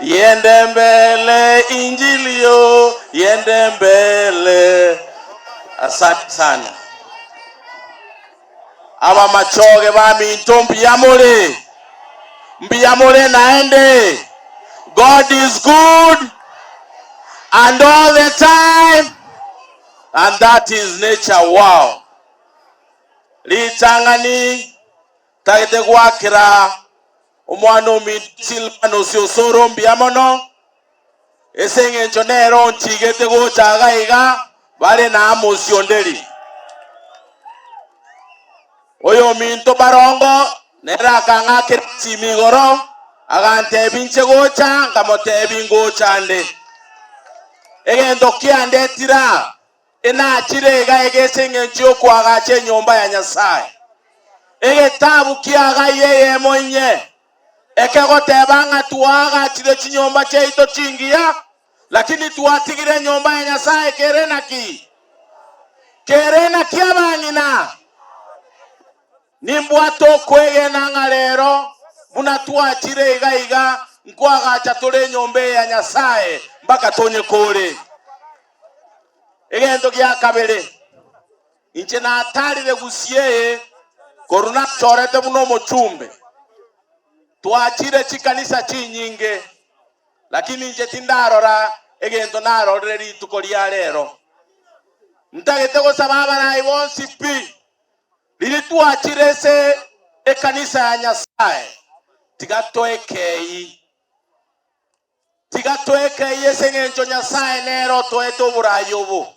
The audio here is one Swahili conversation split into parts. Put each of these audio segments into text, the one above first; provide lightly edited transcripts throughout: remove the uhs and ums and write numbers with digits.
yende mbele, injilio, yende mbele. Asante sana. Aba machoge bami ntombi mbiyamole naende. God is good and all the time, and that is nature. Wow. Litangani tagite gwakira omwana omitilano siosoro mbiyamono esenge nchonero nchigete gochaga iga bale na amosiondeli oyo minto barongo nera kangake timigoro agante binche gocha ngamote gocha nde egendo kiande tira ena chirega egesenge nchio kwagache nyomba ya Nyasaye egetabu kiaga yeye monye ekegotebanga tuaga chire chinyomba cheito chingia lakini tuatigire nyomba ya Nyasaye kerena ki abangina nimbwato kwege nangalero buna tuachire iga nkwaga tule nyombe ya Nyasaye mpaka tonye kole egendo gya kabere inche na atalire gusiye koruna chorete buno mochumbe tuachire chikanisa chinyinge lakini nje tindarora egento naroreri tukolia lero ntagete gosaba abana bonsi pi lili tuachire se ekanisa ya Nyasaye tigatoekei esengencho Nyasaye nero toeto burayobo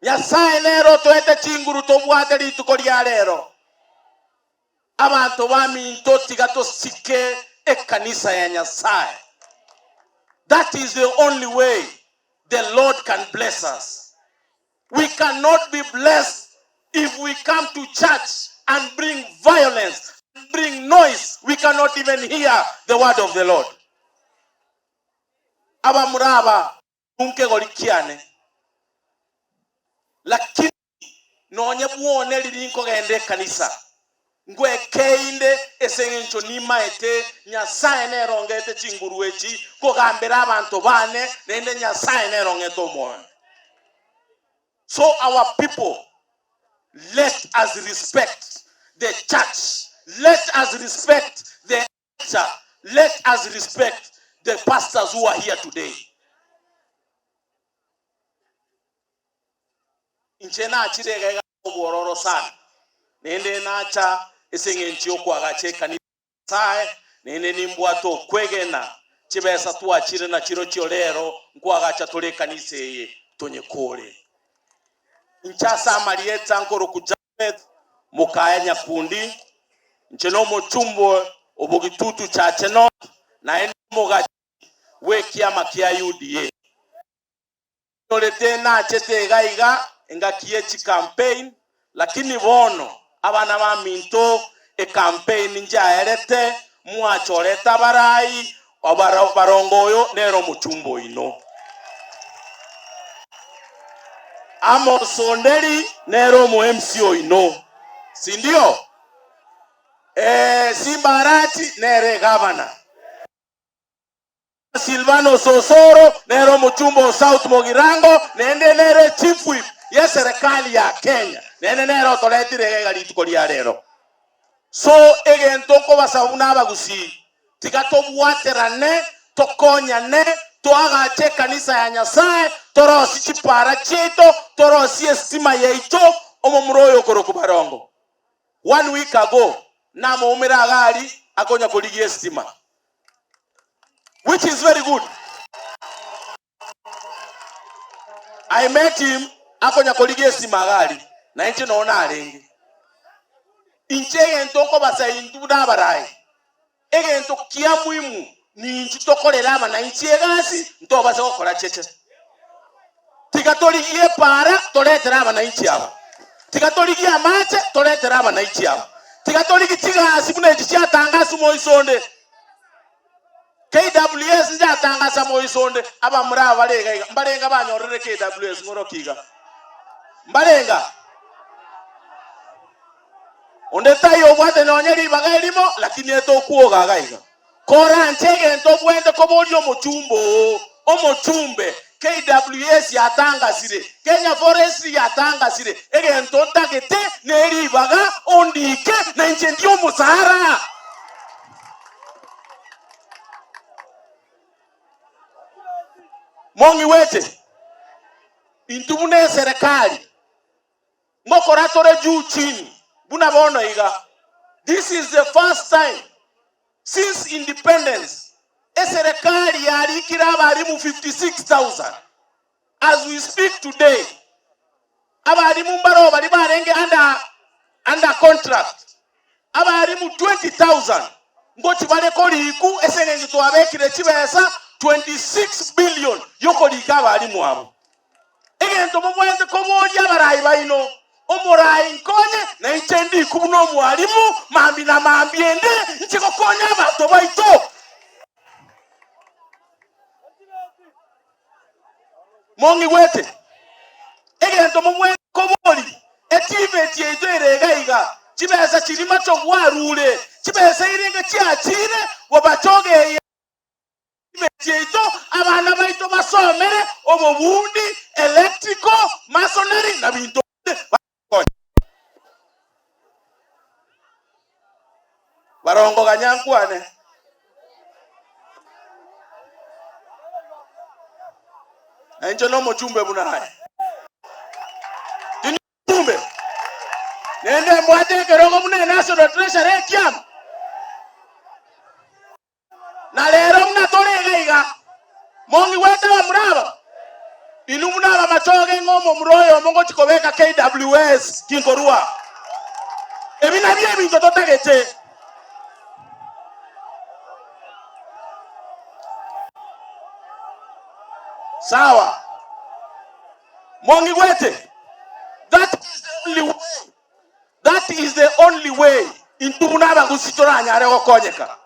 Nyasaye nero toete chinguru tobwate litukolia lero abantu baminto tigato sike ekanisa ya Nyasaye. That is the only way the Lord can bless us. We cannot be blessed if we come to church and bring violence, bring noise. We cannot even hear the word of the Lord. Aba muraba unke golikiane. Lakini nonye buone lilinko gende kanisa. Ngwe keinde esengencho nimaete Nyasaye nerongete chinguruechi kogambera abantu bane nende Nyasaye nerongete omoyo. So our people, let us respect the church. Let us respect the altar. Let us respect the pastors who are here today. Inchena achirega obororo sana. Nende nacha esengenchi okwaga kanisa nene nimbwato kwegena chibesa tuachire na chiro chiolero nkwaga tole kanisa ye tonye kole inchasa malieta nkoro kujamet mukaya nyakundi ncheno mochumbo obogitutu cha cheno na ene moga wekia makia UDA tolete na chete gaiga engakie chi campaign lakini bono abana ba minto e campaign njaerete mwachoreta barai barongoyo nero muchumbo ino amo sondeli nero mu MCO ino sindio Simbarati nere governor Silvano Sosoro nero muchumbo South Mogirango nende nere chief whip ya serikali ya Kenya nene nero toletire gali tukolia lero so egento ko basabuna abagusi tikatobwaterane tokonyane toagache kanisa ya Nyasaye torosi chipara chito torosi estima yeito omomroyo korokubarongo 1 week ago na muumira gali akonya koligi estima which is very good. I met him akonya koligi estima gali na inche naona alengi inche ntoko basa induda barai egento kia muhimu ni nchitokolera ama na inchi egasi nto basa kokola cheche tikatoligie para toletera ama na inchi aba tikatoligie amache toletera ama na inchi aba tikatoligi tigasi bune chiatangasa moisonde KWS nja tangasa moisonde aba mura balega mbalenga banyorere KWS ngorokiga mbalenga onde tayo bwate nonyeri bagalimo lakini eto kuoga gaiga kora ntege ento bwende koboli omuchumbe KWS yatangasire, Kenya Forestry yatangasire, egento ntagete neribaga ondike na nche ndio musara. Mongi wete intubune serikali ngokora tore juu chini buna bono iga. This is the first time since independence serikali yarikira abarimu 56,000. As we speak today, abarimu mbaro bari barenge under contract abarimu 20,000 ngoti bale koliku esenge twabekire kibesa 26 billion yokolika abarimu abo. Egento mubwenze koboli abarayi bayino omurayi nkonye na ichendi kubuno mwalimu mambi na mambiende nchiko konya abato baito. Mongi wete egento mubwenze koboli etiveti yeito eregaiga chibesa chirima cho warule chibesa irenge chiachire wabachogeye yeito abana baito basomere obubundi electrical masonry na bintu barongo ganyankwane enjo no muchumbe bunaye mchumbe nende mwate kerongo mune national treasury kiam na lero muna toregaiga mongi wete wa muraba inu muna machoge ngomo muroyo mongo chikobeka KWS kinkorua ebina bie bintu totagete. Sawa mongi wete, that is the only way intubuna bagusitora nyare okonyeka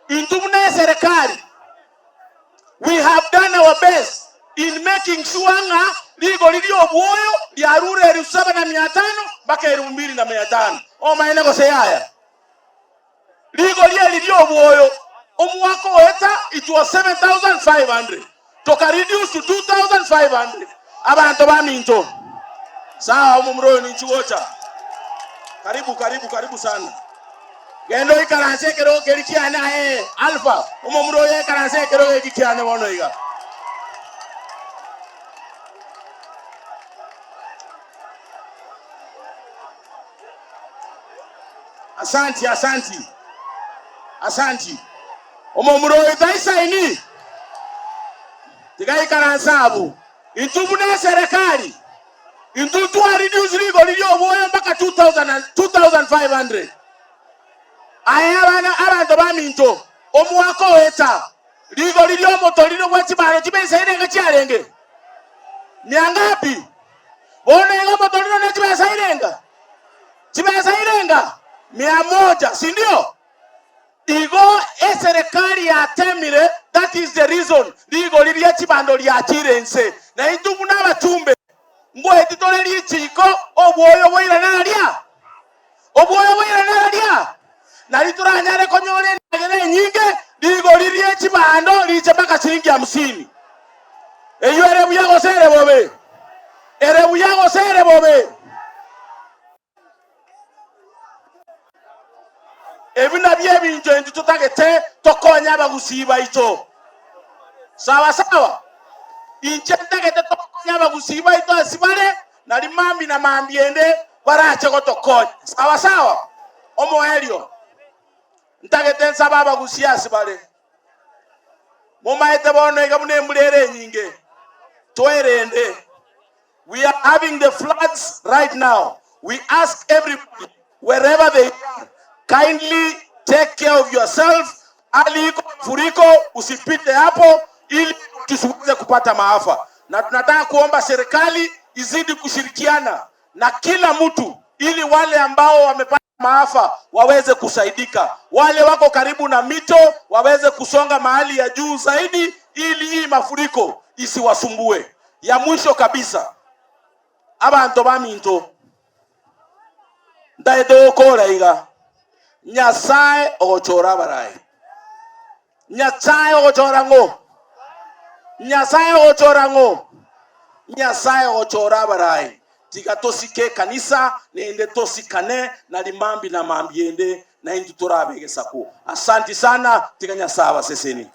intubuna serikali. We have done our best in making sure nga ligo lili obwoyo lya rure 7,500 mpaka 2,500. O maene go seyaya ligo lili obwoyo omwako weta it was 7,500 toka reduce to 2,500 abantu baminto. Sawa umumroyo ni chiwocha karibu sana gendo ikaranse kero kerikiana alpha umumroyo ikaranse kero ekikiana wono iga. Asanti umumroyo taisaini tigai karansabu intubune serikali intutu reduce ligo lilio boyo mpaka 2,500. Ayabana abantu baminto omwako weta ligo lilio moto lilio kwachibano chibesa irenga chiarenge nyangapi bono inga moto lilio ne chibesa irenga 100, si ndio? Igo serikali ya temire, that is the reason ligo lilia chibando lya chirense na intubu na bachumbe ngo etitole lichiko obwoyo bwira nalia na lituranyare konyole ngere nyinge ligo lilia chibando liche mpaka shilingi 50. Eyo erebu yago sere bobe ebina bye bintu entu tutagete tokonya bagusiba ito. Sawa inchentagete tokonya bagusiba ito asibale na limambi na mambiende barache ko tokonya. Sawa omo helio ntagete nsaba bagusia asibale momaete bono igamune mulere nyinge toerende. We are having the floods right now. We ask everybody wherever they are, kindly take care of yourself. Aliko furiko usipite hapo ili tusiweze kupata maafa. Na tunataka kuomba serikali izidi kushirikiana na kila mtu ili wale ambao wamepata maafa waweze kusaidika. Wale wako karibu na mito waweze kusonga mahali ya juu zaidi ili hii mafuriko isiwasumbue. Ya mwisho kabisa, abantu baminto ndaedo kola iga Nyasaye ochora baraye Nyasaye ochora ngo. Nyasaye ochora ngo. Nyasaye ochora barai. Tiga tosike kanisa nende tosikane na limambi na mambiende na indu torabe gesako. Asante sana tiga Nyasaye seseni.